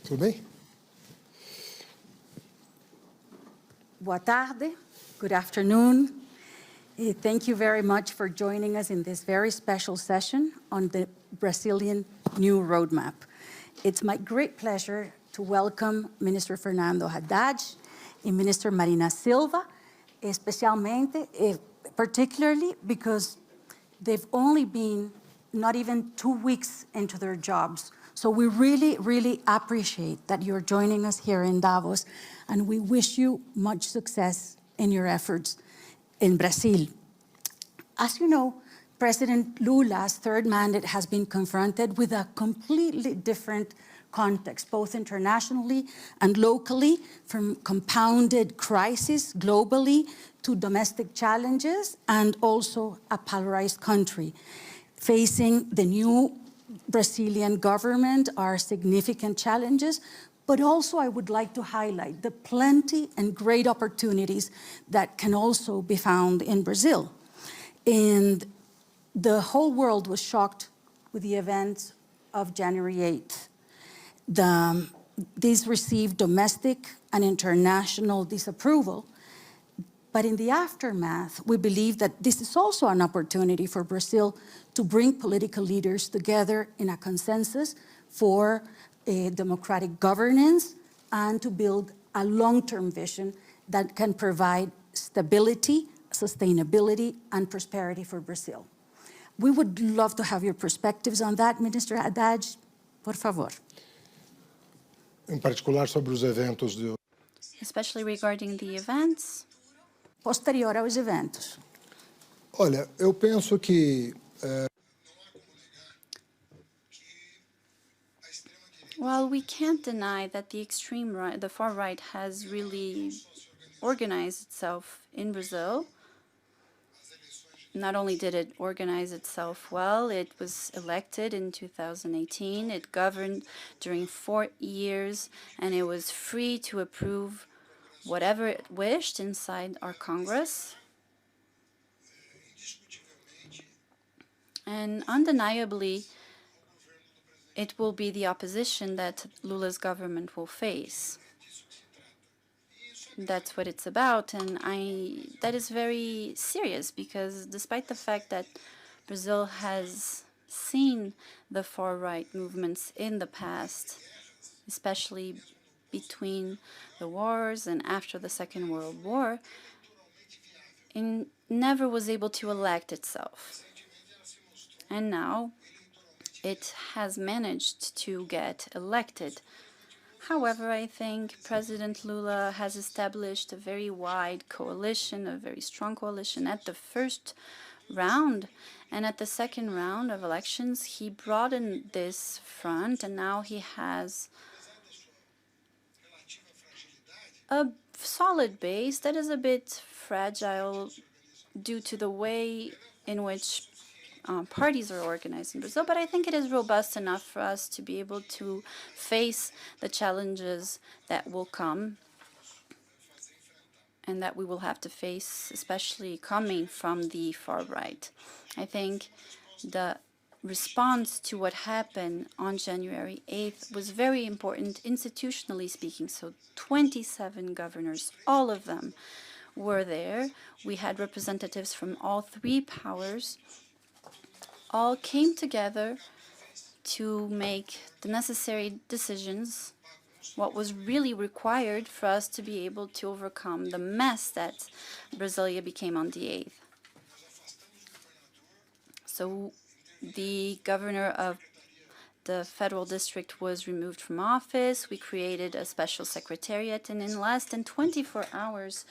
Tudo bem? Boa tarde, good afternoon. Thank you very much for joining us in this very special session on the Brazilian New Roadmap. It's my great pleasure to welcome Minister Fernando Haddad and Minister Marina Silva, particularly because they've only been not even 2 weeks into their jobs. So we really, really appreciate that you're joining us here in Davos, and we wish you much success in your efforts in Brazil. As you know, President Lula's third mandate has been confronted with a completely different context, both internationally and locally, from compounded crisis globally to domestic challenges, and also a polarized country. Facing the new Brazilian government are significant challenges, but also I would like to highlight the plenty and great opportunities that can also be found in Brazil. And the whole world was shocked with the events of January 8th. These received domestic and international disapproval, but in the aftermath, we believe that this is also an opportunity for Brazil to bring political leaders together in a consensus for a democratic governance and to build a long-term vision that can provide stability, sustainability, and prosperity for Brazil. We would love to have your perspectives on that. Minister Haddad, por favor. Em particular sobre os eventos do... Especially regarding the events. Posterior aos eventos. Olha, eu penso que... Well, we can't deny that the extreme right, the far right, has really organized itself in Brazil. Not only did it organize itself well, it was elected in 2018. It governed during 4 years, and it was free to approve whatever it wished inside our Congress. And undeniably, it will be the opposition that Lula's government will face. That's what it's about, and that is very serious, because despite the fact that Brazil has seen the far-right movements in the past, especially between the wars and after the Second World War, it never was able to elect itself. And now it has managed to get elected. However, I think President Lula has established a very wide coalition, a very strong coalition at the first round. And at the second round of elections, he broadened this front, and now he has a solid base that is a bit fragile due to the way in which parties are organized in Brazil, but I think it is robust enough for us to be able to face the challenges that will come and that we will have to face, especially coming from the far right. I think the response to what happened on January 8th was very important institutionally speaking. So 27 governors, all of them were there. We had representatives from all 3 powers, all came together to make the necessary decisions, what was really required for us to be able to overcome the mess that Brasilia became on the 8th. So the governor of the federal district was removed from office. We created a special secretariat, and in less than 24 hours,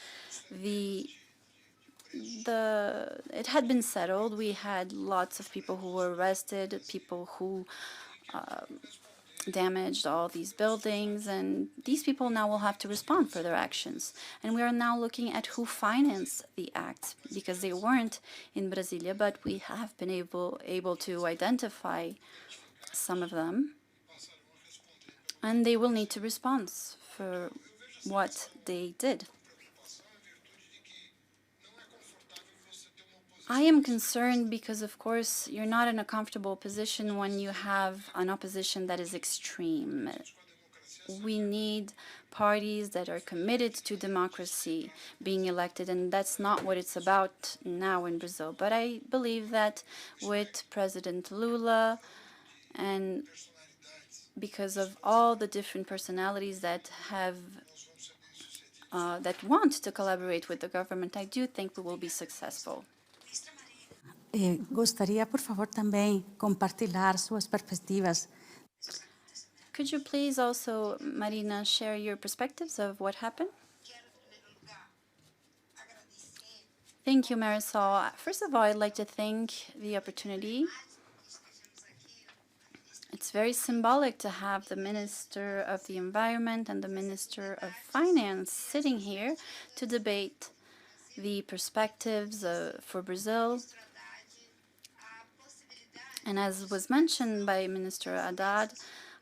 it had been settled. We had lots of people who were arrested, people who damaged all these buildings, and these people now will have to respond for their actions. And we are now looking at who financed the acts, because they weren't in Brasilia, but we have been able to identify some of them, and they will need to respond for what they did. I am concerned because, of course, you're not in a comfortable position when you have an opposition that is extreme. We need parties that are committed to democracy being elected, and that's not what it's about now in Brazil. But I believe that with President Lula, and because of all the different personalities that that want to collaborate with the government, I do think we will be successful. Gostaria, por favor, também compartilhar suas perspectivas. Could you please also, Marina, share your perspectives of what happened? Thank you, Marisol. First of all, I'd like to thank the opportunity. It's very symbolic to have the Minister of the Environment and the Minister of Finance sitting here to debate the perspectives for Brazil. And as was mentioned by Minister Haddad,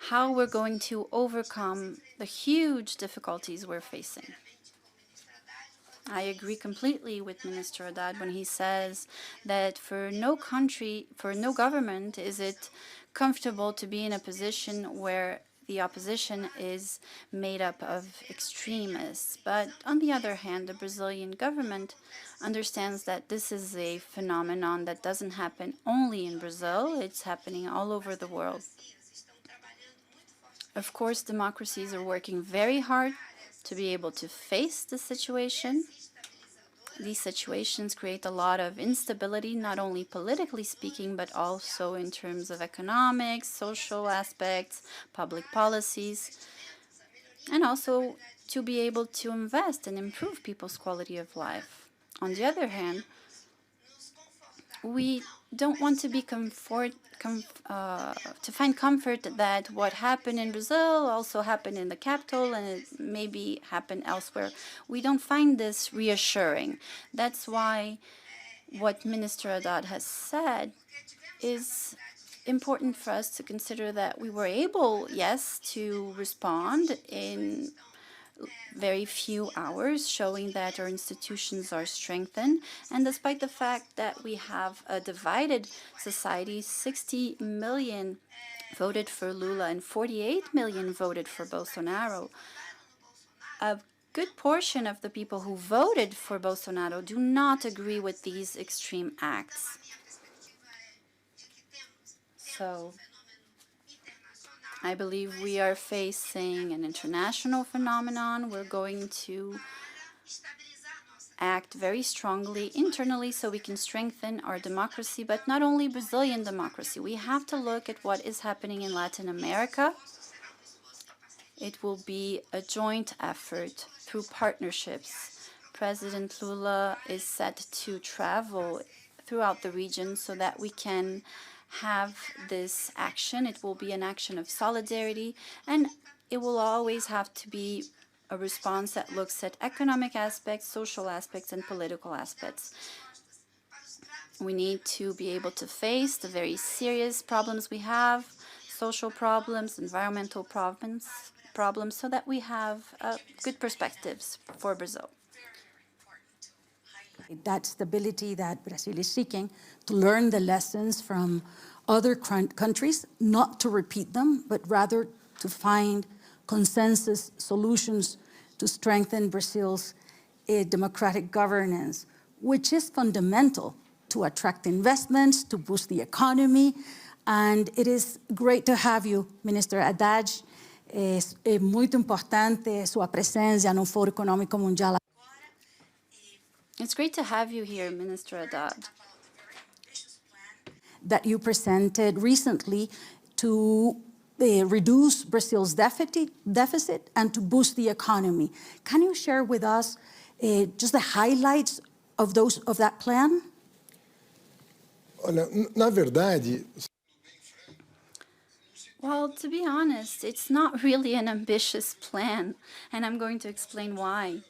how we're going to overcome the huge difficulties we're facing. I agree completely with Minister Haddad when he says that for no country, for no government, is it comfortable to be in a position where the opposition is made up of extremists. But on the other hand, the Brazilian government understands that this is a phenomenon that doesn't happen only in Brazil, it's happening all over the world. Of course, democracies are working very hard to be able to face the situation. These situations create a lot of instability, not only politically speaking, but also in terms of economics, social aspects, public policies, and also to be able to invest and improve people's quality of life. On the other hand, we don't want to be to find comfort that what happened in Brazil also happened in the capital and it maybe happened elsewhere. We don't find this reassuring. That's why what Minister Haddad has said is important for us to consider, that we were able, yes, to respond in very few hours, showing that our institutions are strengthened. And despite the fact that we have a divided society, 60 million voted for Lula and 48 million voted for Bolsonaro, a good portion of the people who voted for Bolsonaro do not agree with these extreme acts. So I believe we are facing an international phenomenon. We're going to act very strongly internally so we can strengthen our democracy, but not only Brazilian democracy. We have to look at what is happening in Latin America. It will be a joint effort through partnerships. President Lula is set to travel throughout the region so that we can have this action. It will be an action of solidarity, and it will always have to be a response that looks at economic aspects, social aspects, and political aspects. We need to be able to face the very serious problems we have, social problems, environmental problems, so that we have good perspectives for Brazil. That stability that Brazil is seeking, to learn the lessons from other countries, not to repeat them, but rather to find consensus solutions to strengthen Brazil's democratic governance, which is fundamental to attract investments, to boost the economy. And it is great to have you, Minister Haddad. É muito importante sua presença no Fórum Econômico Mundial. It's great to have you here, Minister Haddad. That you presented recently to reduce Brazil's deficit and to boost the economy. Can you share with us just the highlights of that plan? Olha, na verdade, well, to be honest, it's not really an ambitious plan, and I'm going to explain why.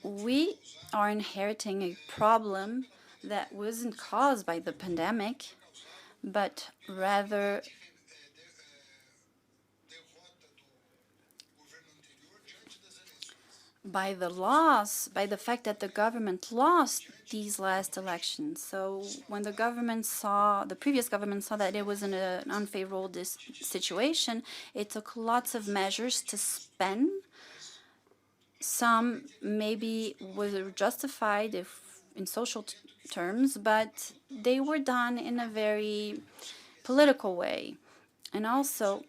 We are inheriting a problem that wasn't caused by the pandemic, but rather by the loss, by the fact that the government lost these last elections. So when the government saw, the previous government saw that it was in an unfavorable situation, it took lots of measures to spend. Some maybe were justified if in social terms, but they were done in a very political way. And also,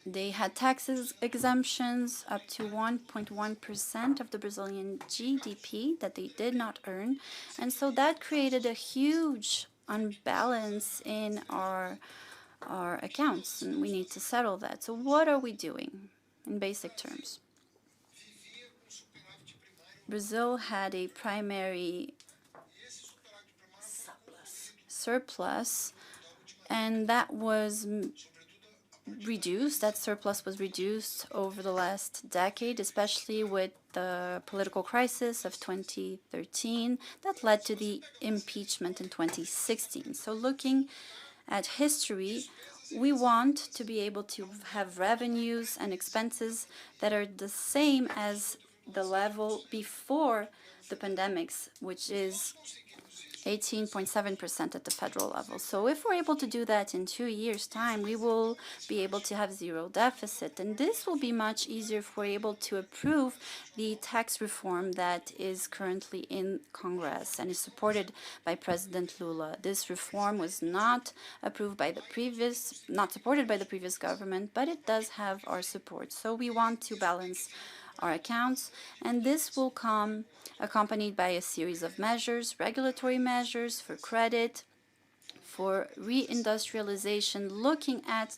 they had taxes exemptions up to 1.1% of the Brazilian GDP that they did not earn. And so that created a huge unbalance in our accounts, and we need to settle that. So what are we doing in basic terms? Brazil had a primary surplus, and that was reduced. That surplus was reduced over the last decade, especially with the political crisis of 2013 that led to the impeachment in 2016. So looking at history, we want to be able to have revenues and expenses that are the same as the level before the pandemics, which is 18.7% at the federal level. So if we're able to do that in 2 years' time, we will be able to have zero deficit. And this will be much easier if we're able to approve the tax reform that is currently in Congress and is supported by President Lula. This reform was not approved by the previous, not supported by the previous government, but it does have our support. So we want to balance our accounts, and this will come accompanied by a series of measures, regulatory measures for credit, for reindustrialization, looking at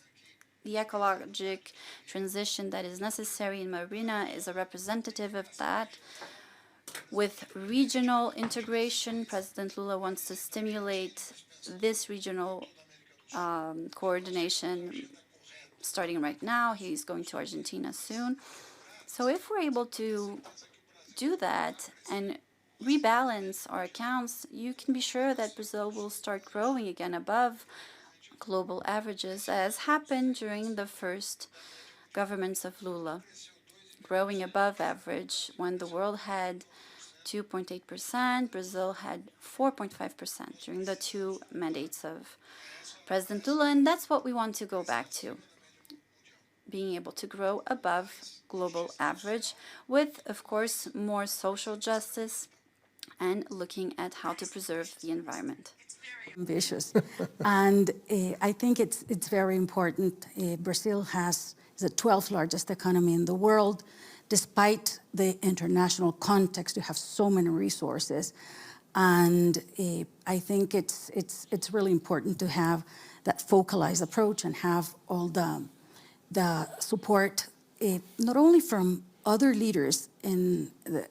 the ecologic transition that is necessary, and Marina is a representative of that. With regional integration, President Lula wants to stimulate this regional coordination starting right now. He's going to Argentina soon. So if we're able to do that and rebalance our accounts, you can be sure that Brazil will start growing again above global averages, as happened during the first governments of Lula, growing above average. When the world had 2.8%, Brazil had 4.5% during the 2 mandates of President Lula, and that's what we want to go back to, being able to grow above global average with, of course, more social justice and looking at how to preserve the environment. Ambitious. And I think it's very important. Brazil is the 12th largest economy in the world. Despite the international context, you have so many resources. And I think it's really important to have that focalized approach and have all the support, not only from other leaders in the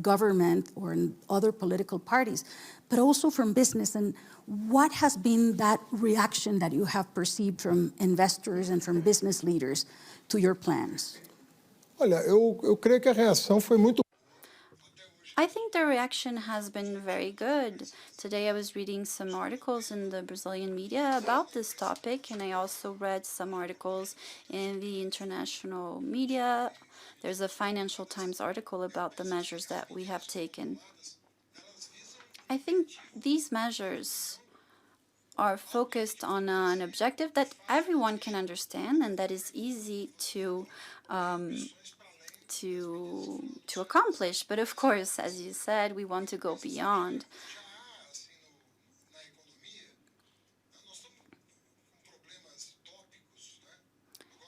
government or in other political parties, but also from business. And what has been that reaction that you have perceived from investors and from business leaders to your plans? Olha, eu creio que a reação foi muito. I think the reaction has been very good. Today I was reading some articles in the Brazilian media about this topic, and I also read some articles in the international media. There's a Financial Times article about the measures that we have taken. I think these measures are focused on an objective that everyone can understand and that is easy to accomplish. But of course, as you said, we want to go beyond.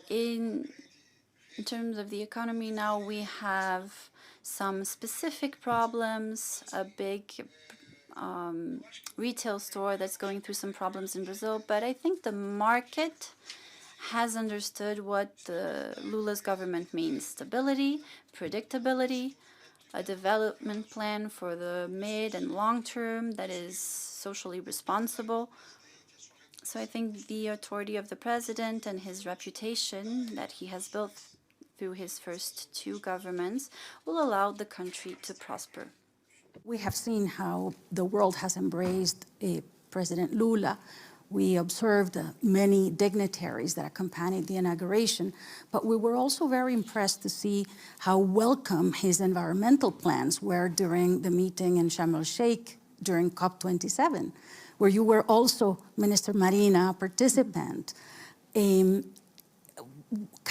In terms of the economy now, we have some specific problems, a big retail store that's going through some problems in Brazil, but I think the market has understood what Lula's government means: stability, predictability, a development plan for the mid and long term that is socially responsible. So I think the authority of the president and his reputation that he has built through his first 2 governments will allow the country to prosper. We have seen how the world has embraced President Lula We observed many dignitaries that accompanied the inauguration, but we were also very impressed to see how welcome his environmental plans were during the meeting in Sharm el-Sheikh during COP27, where you were also, Minister Marina, a participant. Can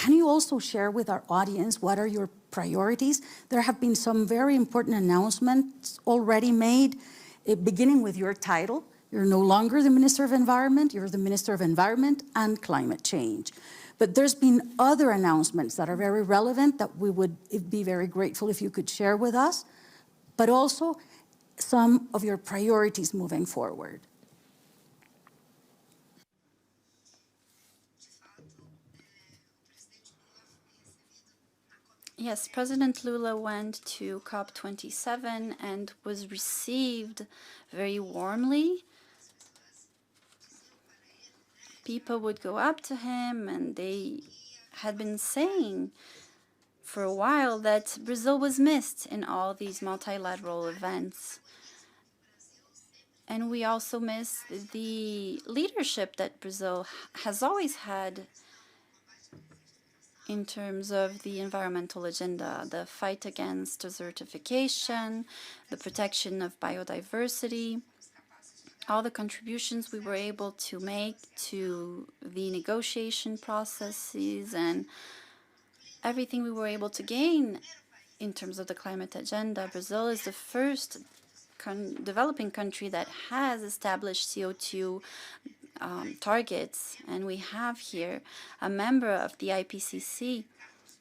you also share with our audience what are your priorities? There have been some very important announcements already made, beginning with your title. You're no longer the Minister of Environment, you're the Minister of Environment and Climate Change. But there's been other announcements that are very relevant that we would be very grateful if you could share with us, but also some of your priorities moving forward. Yes, President Lula went to COP27 and was received very warmly. People would go up to him, and they had been saying for a while that Brazil was missed in all these multilateral events. And we also miss the leadership that Brazil has always had in terms of the environmental agenda, the fight against desertification, the protection of biodiversity, all the contributions we were able to make to the negotiation processes and everything we were able to gain in terms of the climate agenda. Brazil is the first developing country that has established CO2 targets, and we have here a member of the IPCC.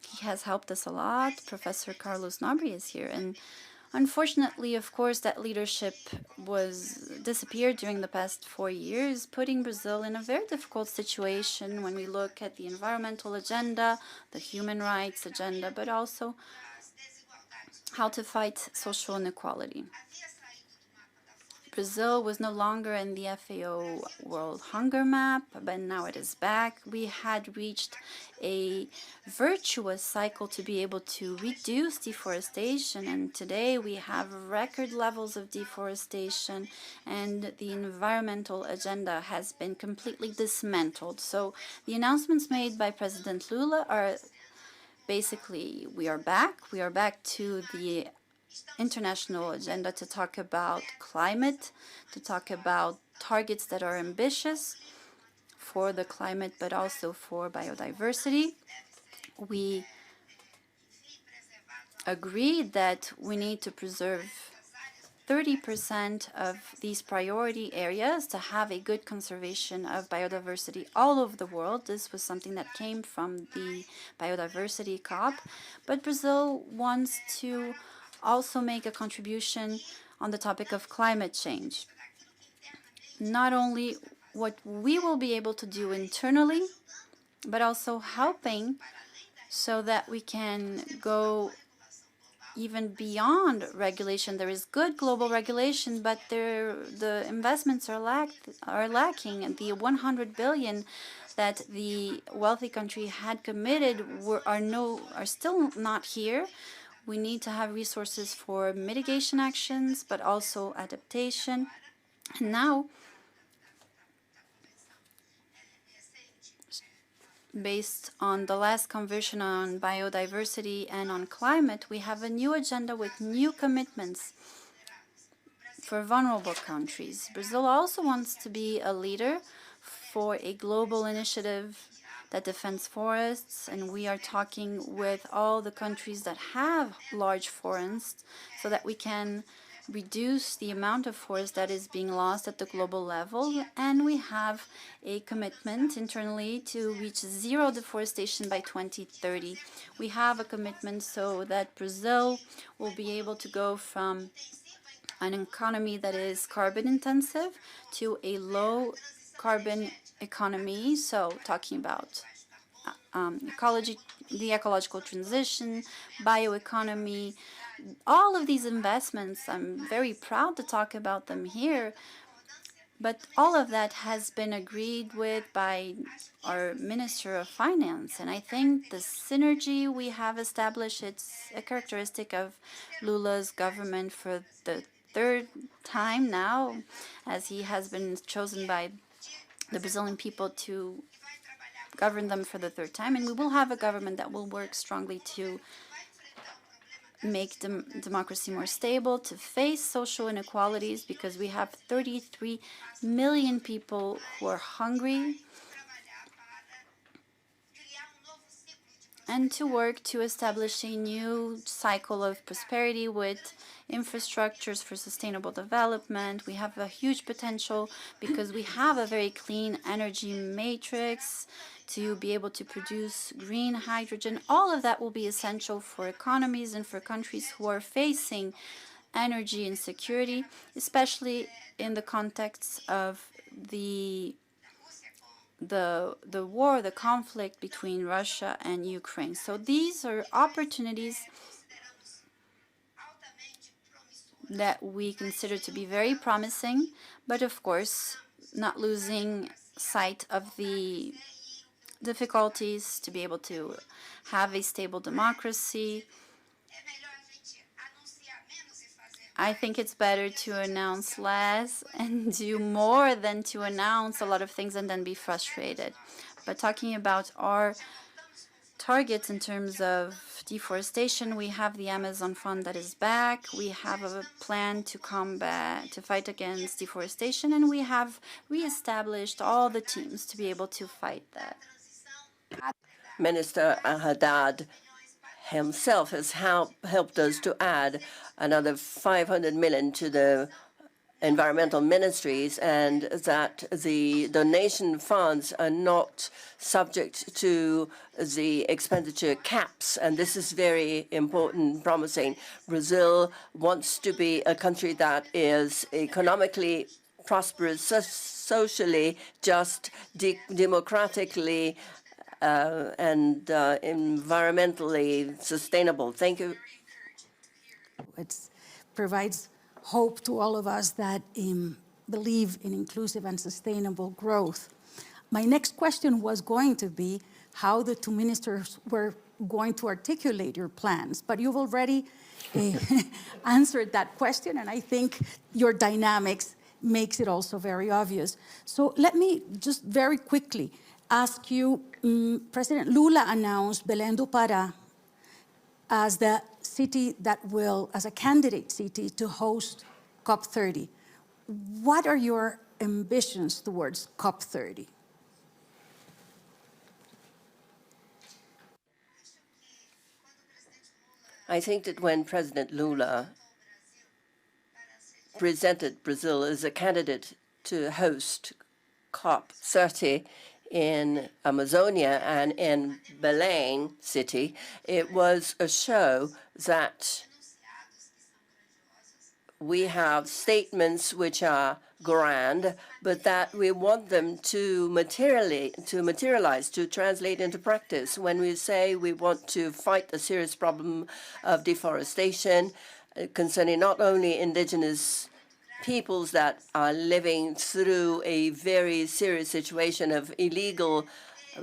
He has helped us a lot. Professor Carlos Nobre is here, and unfortunately, of course, that leadership was disappeared during the past 4 years, putting Brazil in a very difficult situation when we look at the environmental agenda, the human rights agenda, but also how to fight social inequality. Brazil was no longer in the FAO World Hunger Map, but now it is back. We had reached a virtuous cycle to be able to reduce deforestation, and today we have record levels of deforestation, and the environmental agenda has been completely dismantled. So the announcements made by President Lula are basically, we are back to the international agenda to talk about climate, to talk about targets that are ambitious for the climate, but also for biodiversity. We agreed that we need to preserve 30% of these priority areas to have a good conservation of biodiversity all over the world. This was something that came from the biodiversity COP, but Brazil wants to also make a contribution on the topic of climate change. Not only what we will be able to do internally, but also helping so that we can go even beyond regulation. There is good global regulation, but the investments are lacking. And the 100 billion that the wealthy country had committed are still not here. We need to have resources for mitigation actions, but also adaptation. And now, based on the last conversion on biodiversity and on climate, we have a new agenda with new commitments for vulnerable countries. Brazil also wants to be a leader for a global initiative that defends forests, and we are talking with all the countries that have large forests so that we can reduce the amount of forest that is being lost at the global level. And we have a commitment internally to reach zero deforestation by 2030. We have a commitment so that Brazil will be able to go from an economy that is carbon intensive to a low carbon economy, so talking about ecology, the ecological transition, bioeconomy, all of these investments. I'm very proud to talk about them here, but all of that has been agreed with by our Minister of Finance, and I think the synergy we have established, it's a characteristic of Lula's government for the third time now, as he has been chosen by the Brazilian people to govern them for the third time, and we will have a government that will work strongly to make democracy more stable, to face social inequalities, because we have 33 million people who are hungry, and to work to establish a new cycle of prosperity with infrastructures for sustainable development. We have a huge potential because we have a very clean energy matrix to be able to produce green hydrogen. All of that will be essential for economies and for countries who are facing energy insecurity, especially in the context of the war, the conflict between Russia and Ukraine. So these are opportunities that we consider to be very promising, but of course not losing sight of the difficulties to be able to have a stable democracy. I think it's better to announce less and do more than to announce a lot of things and then be frustrated. But talking about our targets in terms of deforestation, we have the Amazon Fund that is back. We have a plan to fight against deforestation, and we have reestablished all the teams to be able to fight that. Minister Haddad himself has helped us to add another 500 million to the environmental ministries, and that the donation funds are not subject to the expenditure caps. And this is very important, promising. Brazil wants to be a country that is economically prosperous, socially just, democratically and environmentally sustainable. Thank you. It provides hope to all of us that believe in inclusive and sustainable growth. My next question was going to be how the two ministers were going to articulate your plans, but you've already answered that question, and I think your dynamics makes it also very obvious. So let me just very quickly ask you, President Lula announced Belém do Pará as the city that will, as a candidate city to host COP30. What are your ambitions towards COP30? I think that when President Lula presented Brazil as a candidate to host COP30 in Amazonia and in Belém city, it was a show that we have statements which are grand, but that we want them to materialize, to translate into practice. When we say we want to fight the serious problem of deforestation concerning not only indigenous peoples that are living through a very serious situation of illegal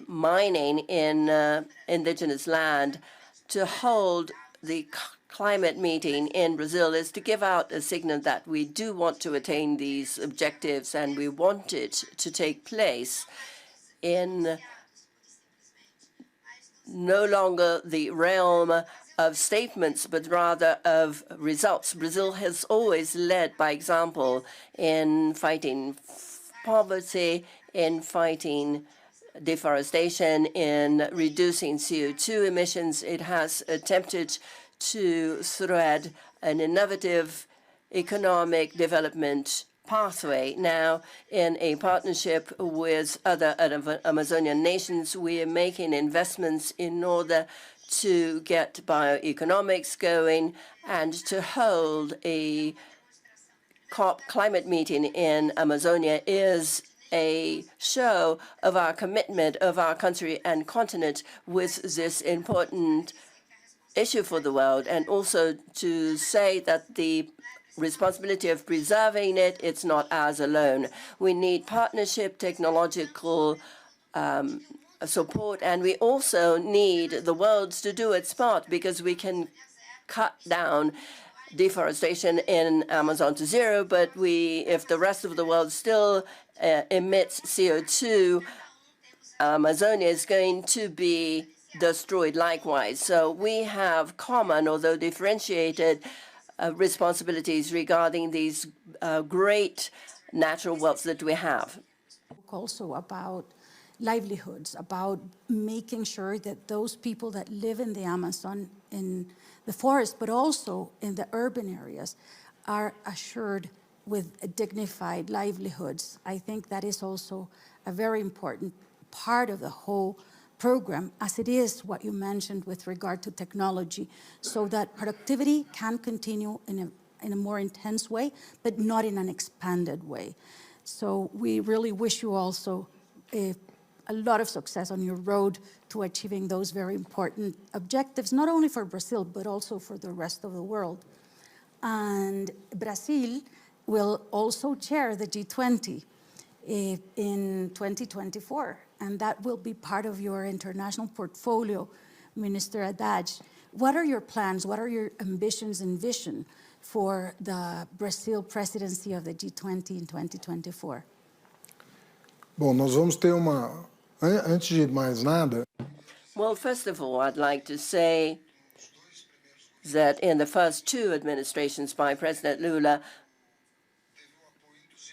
mining in indigenous land, to hold the climate meeting in Brazil is to give out a signal that we do want to attain these objectives, and we want it to take place in no longer the realm of statements, but rather of results. Brazil has always led by example in fighting poverty, in fighting deforestation, in reducing CO2 emissions. It has attempted to thread an innovative economic development pathway. Now, in a partnership with other Amazonian nations, we are making investments in order to get bioeconomics going and to hold a COP climate meeting in Amazonia is a show of our commitment of our country and continent with this important issue for the world, and also to say that the responsibility of preserving it, it's not ours alone. We need partnership, technological support, and we also need the world to do its part, because we can cut down deforestation in Amazon to zero, but if the rest of the world still emits CO2, Amazonia is going to be destroyed likewise. So we have common, although differentiated, responsibilities regarding these great natural wealths that we have. Also about livelihoods, about making sure that those people that live in the Amazon, in the forest, but also in the urban areas, are assured with dignified livelihoods. I think that is also a very important part of the whole program, as it is what you mentioned with regard to technology, so that productivity can continue in a more intense way, but not in an expanded way. So we really wish you also a lot of success on your road to achieving those very important objectives, not only for Brazil, but also for the rest of the world. And Brazil will also chair the G20 in 2024, and that will be part of your international portfolio, Minister Haddad. What are your plans? What are your ambitions and vision for the Brazil presidency of the G20 in 2024? Bom, nós vamos ter uma... Antes de mais nada... Well, first of all, I'd like to say that in the first two administrations by President Lula,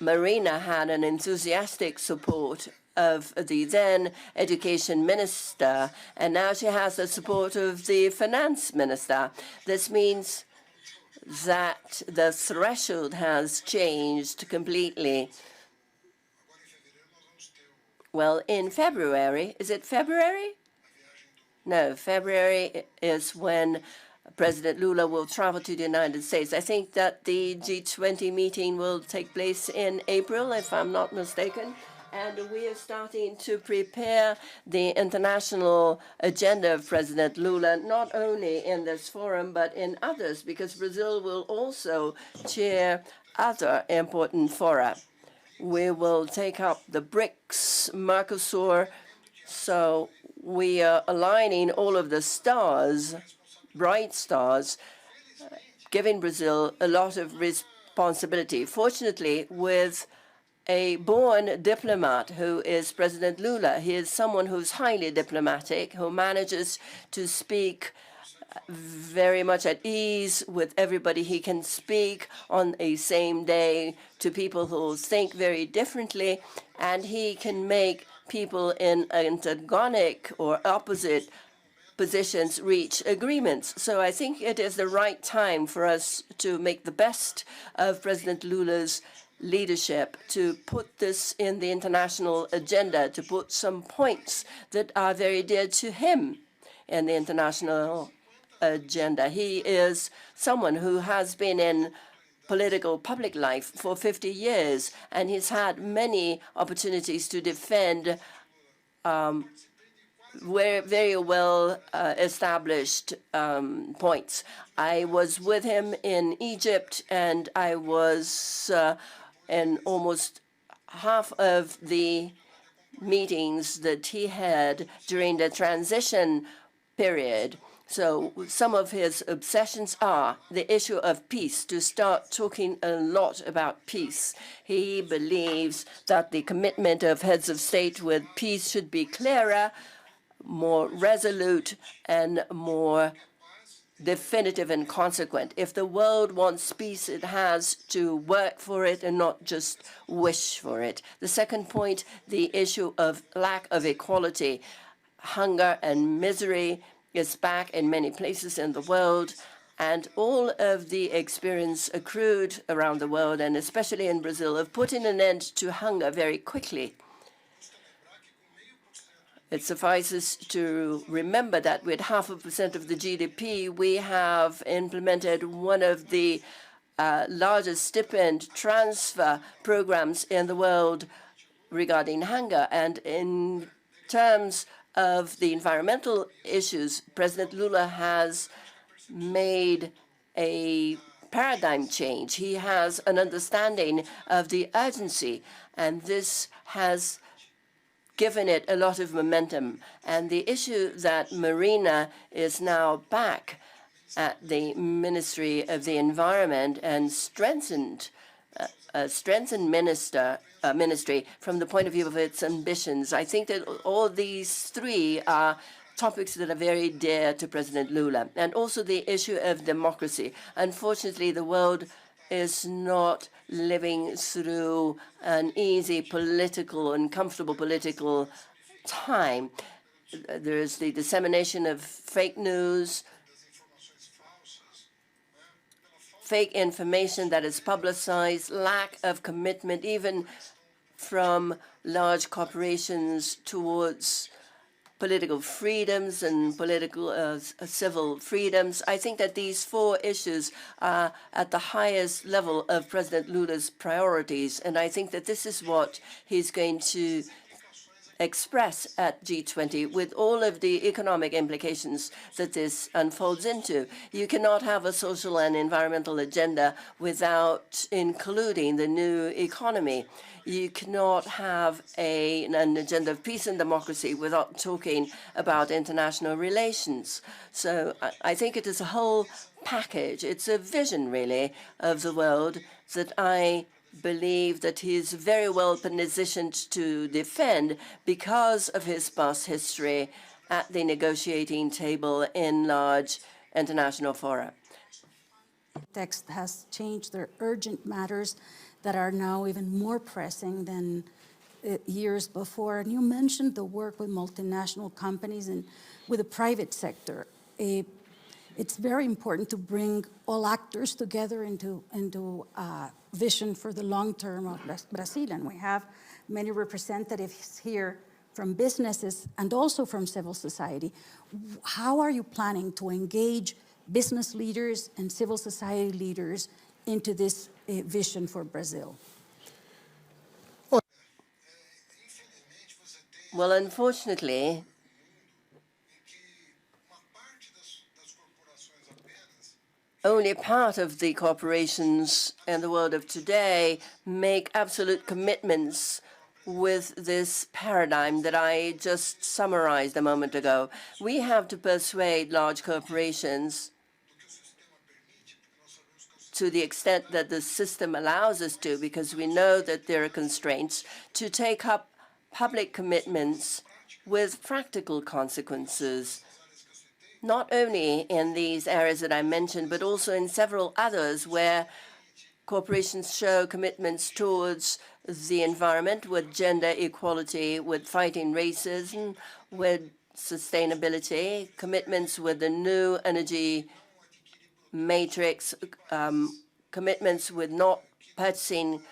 Marina had an enthusiastic support of the then education minister, and now she has the support of the finance minister. This means that the threshold has changed completely. Well, in February, is it February? No, February is when President Lula will travel to the United States. I think that the G20 meeting will take place in April, if I'm not mistaken. And we are starting to prepare the international agenda of President Lula, not only in this forum, but in others, because Brazil will also chair other important fora. We will take up the BRICS, Mercosur, so we are aligning all of the stars, bright stars, giving Brazil a lot of responsibility. Fortunately, with a born diplomat who is President Lula, he is someone who's highly diplomatic, who manages to speak very much at ease with everybody. He can speak on a same day to people who think very differently, and he can make people in antagonic or opposite positions reach agreements. So I think it is the right time for us to make the best of President Lula's leadership, to put this in the international agenda, to put some points that are very dear to him in the international agenda. He is someone who has been in political public life for 50 years, and he's had many opportunities to defend very well established points. I was with him in Egypt, and I was in almost half of the meetings that he had during the transition period. So some of his obsessions are the issue of peace, to start talking a lot about peace. He believes that the commitment of heads of state with peace should be clearer, more resolute, and more definitive and consequent. If the world wants peace, it has to work for it and not just wish for it. The second point, the issue of lack of equality. Hunger and misery is back in many places in the world, and all of the experience accrued around the world, and especially in Brazil, of putting an end to hunger very quickly. It suffices to remember that with 0.5% of the GDP, we have implemented one of the largest stipend transfer programs in the world regarding hunger. And in terms of the environmental issues, President Lula has made a paradigm change. He has an understanding of the urgency, and this has given it a lot of momentum. And the issue that Marina is now back at the Ministry of the Environment and strengthened a strengthened ministry from the point of view of its ambitions. I think that all these three are topics that are very dear to President Lula, and also the issue of democracy. Unfortunately, the world is not living through an easy political and comfortable political time. There is the dissemination of fake news, fake information that is publicized, lack of commitment even from large corporations towards political freedoms and political civil freedoms. I think that these four issues are at the highest level of President Lula's priorities, and I think that this is what he's going to express at G20 with all of the economic implications that this unfolds into. You cannot have a social and environmental agenda without including the new economy. You cannot have an agenda of peace and democracy without talking about international relations. So I think it is a whole package. It's a vision, really, of the world that I believe that he is very well positioned to defend because of his past history at the negotiating table in large international fora. Text has changed. There are urgent matters that are now even more pressing than years before. And you mentioned the work with multinational companies and with the private sector. It's very important to bring all actors together into a vision for the long term of Brazil. And we have many representatives here from businesses and also from civil society. How are you planning to engage business leaders and civil society leaders into this vision for Brazil? Well, unfortunately, only part of the corporations in the world of today make absolute commitments with this paradigm that I just summarized a moment ago. We have to persuade large corporations to the extent that the system allows us to, because we know that there are constraints, to take up public commitments with practical consequences, not only in these areas that I mentioned, but also in several others where corporations show commitments towards the environment, with gender equality, with fighting racism, with sustainability, commitments with the new energy matrix, commitments with not purchasing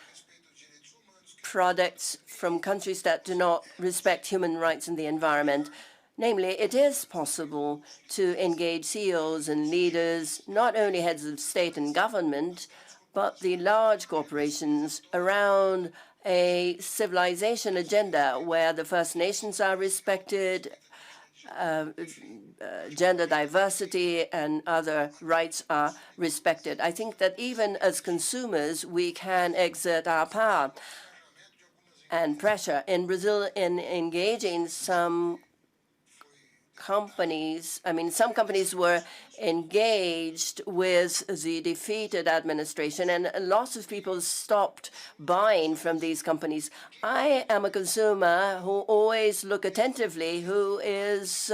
products from countries that do not respect human rights and the environment. Namely, it is possible to engage CEOs and leaders, not only heads of state and government, but the large corporations around a civilization agenda where the First Nations are respected, gender diversity and other rights are respected. I think that even as consumers, we can exert our power and pressure. In Brazil, in engaging some companies, some companies were engaged with the defeated administration, and lots of people stopped buying from these companies. I am a consumer who always look attentively who is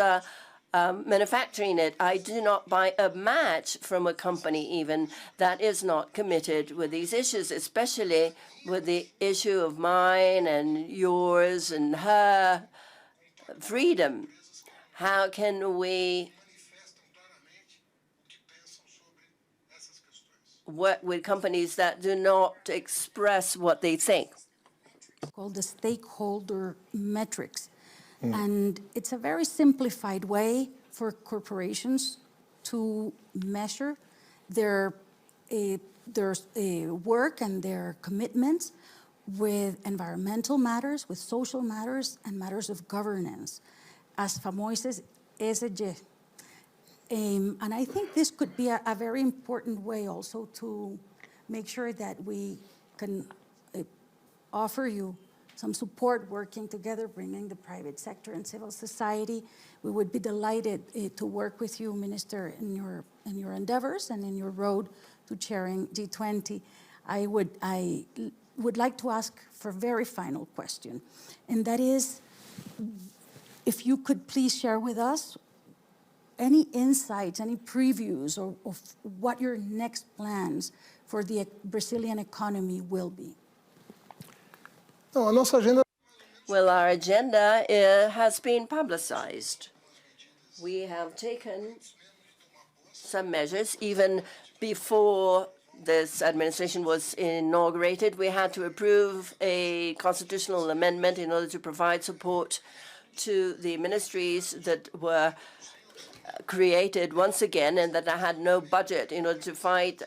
manufacturing it. I do not buy a match from a company even that is not committed with these issues, especially with the issue of mine and yours and her freedom. How can we work with companies that do not express what they think? Called the stakeholder metrics. And it's a very simplified way for corporations to measure their work and their commitments with environmental matters, with social matters, and matters of governance, as famosas ESG. And I think this could be a very important way also to make sure that we can offer you some support working together, bringing the private sector and civil society. We would be delighted to work with you, Minister, in your endeavors and in your road to chairing G20. I would like to ask for a very final question, and that is, if you could please share with us any insights, any previews of what your next plans for the Brazilian economy will be. Não, a nossa agenda. Well, our agenda has been publicized. We have taken some measures. Even before this administration was inaugurated, we had to approve a constitutional amendment in order to provide support to the ministries that were created once again and that had no budget in order to fight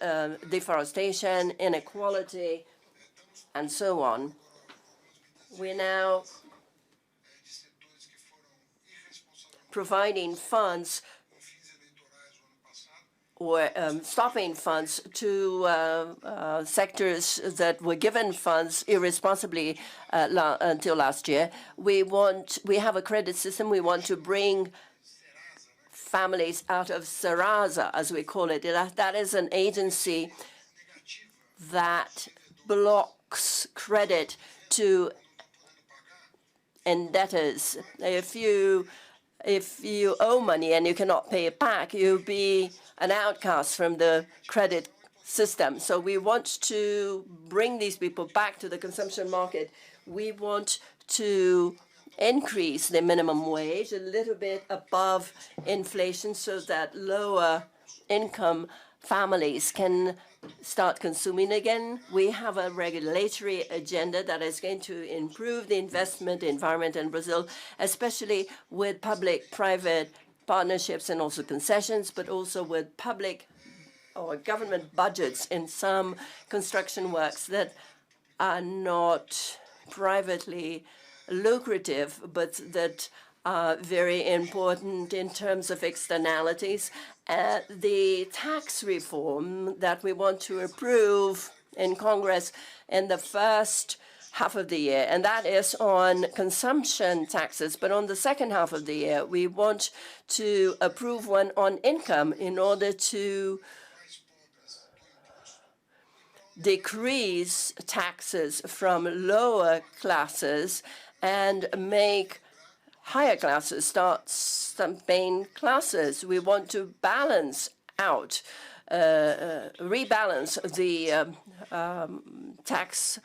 deforestation, inequality, and so on. We're now providing funds or stopping funds to sectors that were given funds irresponsibly until last year. We have a credit system. We want to bring families out of Serasa, as we call it. That is an agency that blocks credit to indebtedness. If you owe money and you cannot pay it back, you'll be an outcast from the credit system. So we want to bring these people back to the consumption market. We want to increase the minimum wage a little bit above inflation so that lower income families can start consuming again. We have a regulatory agenda that is going to improve the investment environment in Brazil, especially with public-private partnerships and also concessions, but also with public or government budgets in some construction works that are not privately lucrative, but that are very important in terms of externalities. The tax reform that we want to approve in Congress in the first half of the year, and that is on consumption taxes. But on the second half of the year, we want to approve one on income in order to decrease taxes from lower classes and make higher classes start paying classes. We want to balance out, rebalance the tax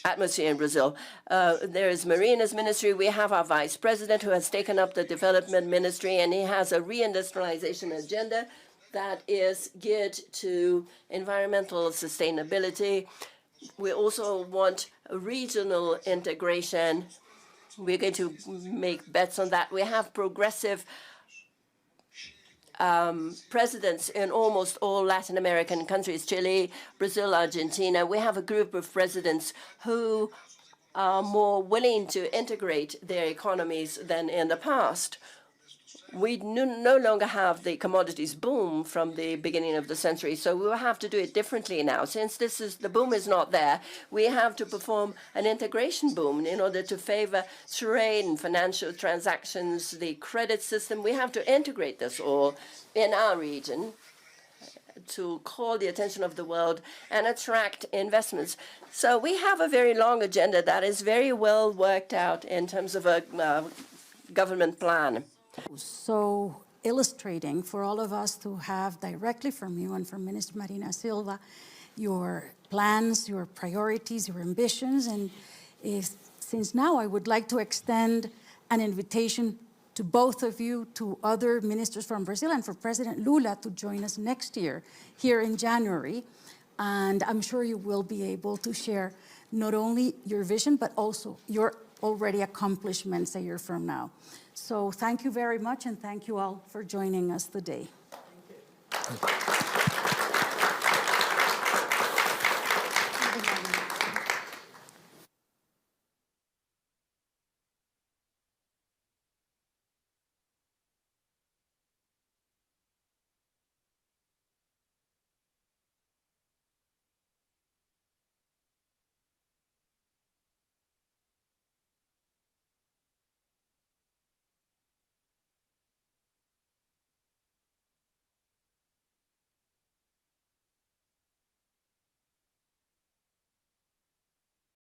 atmosphere in Brazil. There is Marina's ministry. We have our vice president who has taken up the development ministry, and he has a reindustrialization agenda that is geared to environmental sustainability. We also want regional integration. We're going to make bets on that. We have progressive presidents in almost all Latin American countries, Chile, Brazil, Argentina. We have a group of presidents who are more willing to integrate their economies than in the past. We no longer have the commodities boom from the beginning of the century, so we will have to do it differently now. Since the boom is not there, we have to perform an integration boom in order to favor trade and financial transactions, the credit system. We have to integrate this all in our region to call the attention of the world and attract investments. So we have a very long agenda that is very well worked out in terms of a government plan. So illustrating for all of us to have directly from you and from Minister Marina Silva your plans, your priorities, your ambitions. And since now I would like to extend an invitation to both of you, to other ministers from Brazil, and for President Lula to join us next year here in January. And I'm sure you will be able to share not only your vision, but also your already accomplishments a year from now. So thank you very much, and thank you all for joining us today. Thank you.